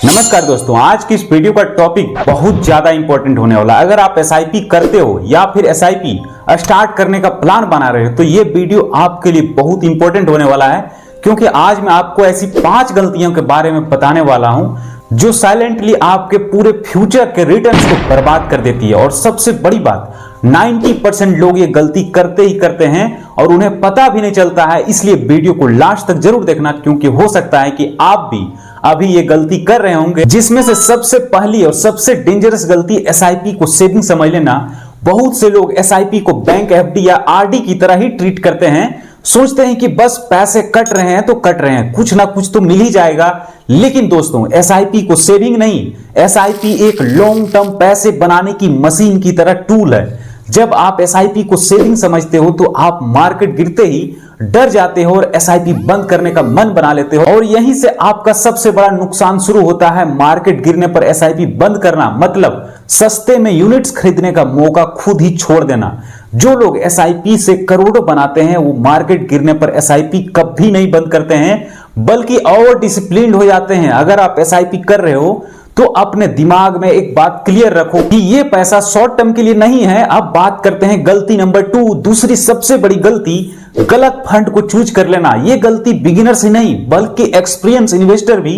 नमस्कार दोस्तों, आज की इस वीडियो का टॉपिक बहुत ज्यादा इंपॉर्टेंट होने वाला है। अगर आप एसआईपी करते हो या फिर एसआईपी स्टार्ट करने का प्लान बना रहे हो तो ये वीडियो आपके लिए बहुत इंपॉर्टेंट होने वाला है, क्योंकि आज मैं आपको ऐसी 5 गलतियों के बारे में बताने वाला हूं जो साइलेंटली आपके पूरे फ्यूचर के रिटर्न्स को बर्बाद कर देती है। और सबसे बड़ी बात, 90% लोग ये गलती करते ही करते हैं और उन्हें पता भी नहीं चलता है। इसलिए वीडियो को लास्ट तक जरूर देखना, क्योंकि हो सकता है कि आप भी अभी ये गलती कर रहे होंगे। जिसमें से सबसे पहली और सबसे डेंजरस गलती एसआईपी को सेविंग समझ लेना। बहुत से लोग एसआईपी को बैंक एफडी या आरडी की तरह ही ट्रीट करते हैं। सोचते हैं कि बस पैसे कट रहे हैं तो कट रहे हैं, कुछ ना कुछ तो मिल ही जाएगा। लेकिन दोस्तों, एसआईपी को सेविंग नहीं, एसआईपी एक लॉन्ग टर्म पैसे बनाने की मशीन की तरह टूल है। जब आप एसआईपी को सेविंग समझते हो तो आप मार्केट गिरते ही डर जाते हो और एसआईपी बंद करने का मन बना लेते हो, और यहीं से आपका सबसे बड़ा नुकसान शुरू होता है। मार्केट गिरने पर एसआईपी बंद करना मतलब सस्ते में यूनिट्स खरीदने का मौका खुद ही छोड़ देना। जो लोग एसआईपी से करोड़ों बनाते हैं वो मार्केट गिरने पर एसआईपी कभी नहीं बंद करते हैं, बल्कि और डिसिप्लिन्ड हो जाते हैं। अगर आप एसआईपी कर रहे हो तो अपने दिमाग में एक बात क्लियर रखो कि ये पैसा शॉर्ट टर्म के लिए नहीं है। अब बात करते हैं गलती नंबर 2। दूसरी सबसे बड़ी गलती, गलत फंड को चूज कर लेना। ये गलती बिगिनर्स ही नहीं बल्कि एक्सपीरियंस इन्वेस्टर भी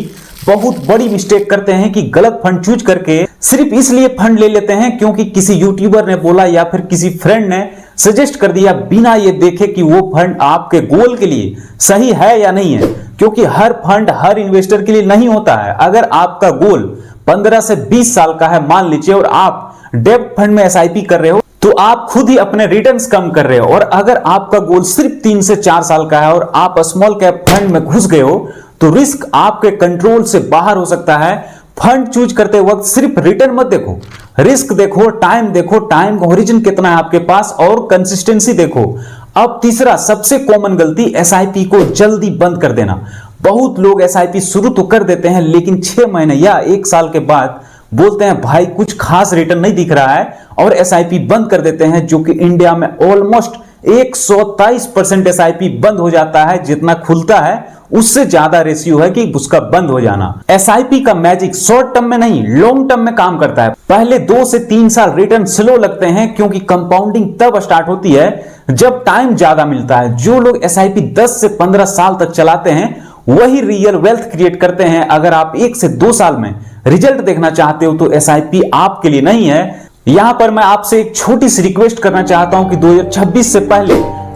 बहुत बड़ी मिस्टेक करते हैं कि गलत फंड चूज करके सिर्फ इसलिए फंड ले लेते हैं क्योंकि किसी यूट्यूबर ने बोला या फिर किसी फ्रेंड ने सजेस्ट कर दिया, बिना ये देखे कि वो फंड आपके गोल के लिए सही है या नहीं है। क्योंकि हर फंड हर इन्वेस्टर के लिए नहीं होता है। अगर आपका गोल 15 से 20 साल का है मान लीजिए, और आप डेब्ट फंड में एसआईपी कर रहे हो तो आप खुद ही अपने रिटर्न्स कम कर रहे हो। और अगर आपका गोल सिर्फ 3 से 4 साल का है और आप स्मॉल कैप फंड में घुस गए हो तो रिस्क आपके कंट्रोल से बाहर हो सकता है। फंड चूज करते वक्त सिर्फ रिटर्न मत देखो, रिस्क देखो, टाइम का होरिजन कितना है आपके पास, और कंसिस्टेंसी देखो। अब तीसरा सबसे कॉमन गलती, एसआईपी को जल्दी बंद कर देना। बहुत लोग एसआईपी शुरू तो कर देते हैं लेकिन 6 महीने या 1 साल के बाद बोलते हैं भाई कुछ खास रिटर्न नहीं दिख रहा है, और एसआईपी बंद कर देते हैं। जो कि इंडिया में ऑलमोस्ट 123% एसआईपी बंद हो जाता है। जितना खुलता है उससे ज्यादा रेशियो है कि उसका बंद हो जाना। एसआईपी का मैजिक शॉर्ट टर्म में नहीं, लॉन्ग टर्म में काम करता है। पहले 2 से 3 साल रिटर्न स्लो लगते हैं क्योंकि कंपाउंडिंग तब स्टार्ट होती है जब टाइम ज्यादा मिलता है। जो लोग एसआईपी 10 से 15 साल तक चलाते हैं वही रियल वेल्थ क्रिएट करते हैं। अगर आप 1 से 2 साल में रिजल्ट देखना चाहते हो तो एसआईपी आपके लिए नहीं है। यहां पर मैं आपसे एक छोटी सी रिक्वेस्ट करना चाहता हूं कि 2026 से पहले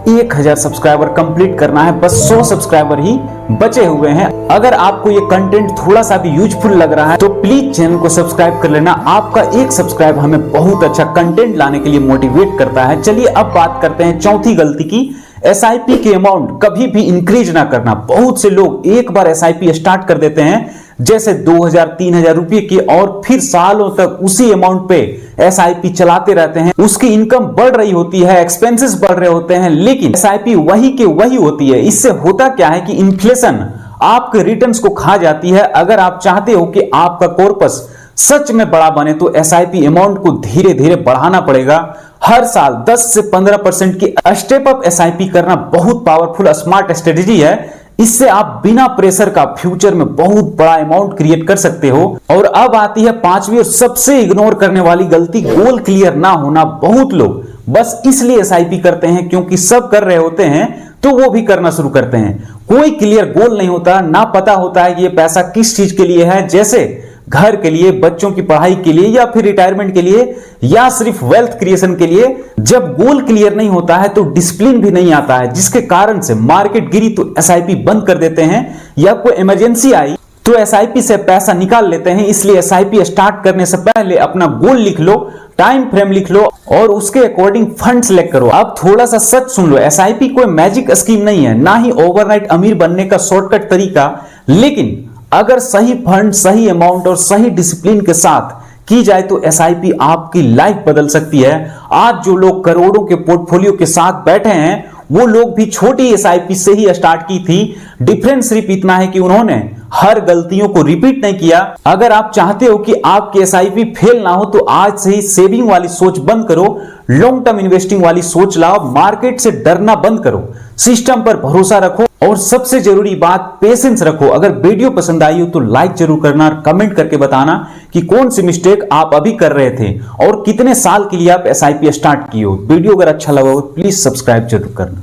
1000 सब्सक्राइबर कंप्लीट करना है। बस 100 सब्सक्राइबर ही बचे हुए हैं। अगर आपको ये कंटेंट थोड़ा सा भी यूजफुल लग रहा है तो प्लीज चैनल को सब्सक्राइब कर लेना। आपका एक सब्सक्राइब हमें बहुत अच्छा कंटेंट लाने के लिए मोटिवेट करता है। चलिए अब बात करते हैं चौथी गलती की, एसआईपी के अमाउंट कभी भी इंक्रीज ना करना। बहुत से लोग एक बार एसआईपी स्टार्ट कर देते हैं, जैसे 2000-3000 रुपए की, और फिर सालों तक उसी अमाउंट पे एसआईपी चलाते रहते हैं। उसकी इनकम बढ़ रही होती है, एक्सपेंसेस बढ़ रहे होते हैं, लेकिन एसआईपी वही के वही होती है। इससे होता क्या है कि इन्फ्लेशन आपके रिटर्न्स को खा जाती है। अगर आप चाहते हो कि आपका कॉर्पस सच में बड़ा बने तो एसआईपी अमाउंट को धीरे धीरे बढ़ाना पड़ेगा। हर साल 10 से 15% की स्टेप अप एसआईपी करना बहुत पावरफुल स्मार्ट स्ट्रेटेजी है। इससे आप बिना प्रेशर का फ्यूचर में बहुत बड़ा अमाउंट क्रिएट कर सकते हो। और अब आती है 5वीं और सबसे इग्नोर करने वाली गलती, गोल क्लियर ना होना। बहुत लोग बस इसलिए एसआईपी करते हैं क्योंकि सब कर रहे होते हैं तो वो भी करना शुरू करते हैं। कोई क्लियर गोल नहीं होता, ना पता होता है कि ये पैसा किस चीज के लिए है, जैसे घर के लिए, बच्चों की पढ़ाई के लिए, या फिर रिटायरमेंट के लिए, या सिर्फ वेल्थ क्रिएशन के लिए। जब गोल क्लियर नहीं होता है तो डिसिप्लिन भी नहीं आता है, जिसके कारण से मार्केट गिरी तो एसआईपी बंद कर देते हैं, या कोई इमरजेंसी आई तो एसआईपी से पैसा निकाल लेते हैं। इसलिए एसआईपी स्टार्ट करने से पहले अपना गोल लिख लो, टाइम फ्रेम लिख लो और उसके अकॉर्डिंग फंड सिलेक्ट करो। अब थोड़ा सा सच सुन लो, एसआईपी कोई मैजिक स्कीम नहीं है, ना ही ओवरनाइट अमीर बनने का शॉर्टकट तरीका। लेकिन अगर सही फंड, सही अमाउंट और सही डिसिप्लिन के साथ की जाए तो एसआईपी आपकी लाइफ बदल सकती है। आज जो लोग करोड़ों के पोर्टफोलियो के साथ बैठे हैं वो लोग भी छोटी एसआईपी से ही स्टार्ट की थी। डिफरेंस सिर्फ इतना है कि उन्होंने हर गलतियों को रिपीट नहीं किया। अगर आप चाहते हो कि आपकी एसआईपी फेल ना हो तो आज से ही सेविंग वाली सोच बंद करो, लॉन्ग टर्म इन्वेस्टिंग वाली सोच लाओ, मार्केट से डरना बंद करो, सिस्टम पर भरोसा रखो और सबसे जरूरी बात पेशेंस रखो। अगर वीडियो पसंद आई हो तो लाइक जरूर करना और कमेंट करके बताना कि कौन सी मिस्टेक आप अभी कर रहे थे और कितने साल के लिए आप एसआईपी स्टार्ट किए हो। वीडियो अगर अच्छा लगा हो प्लीज सब्सक्राइब जरूर करना।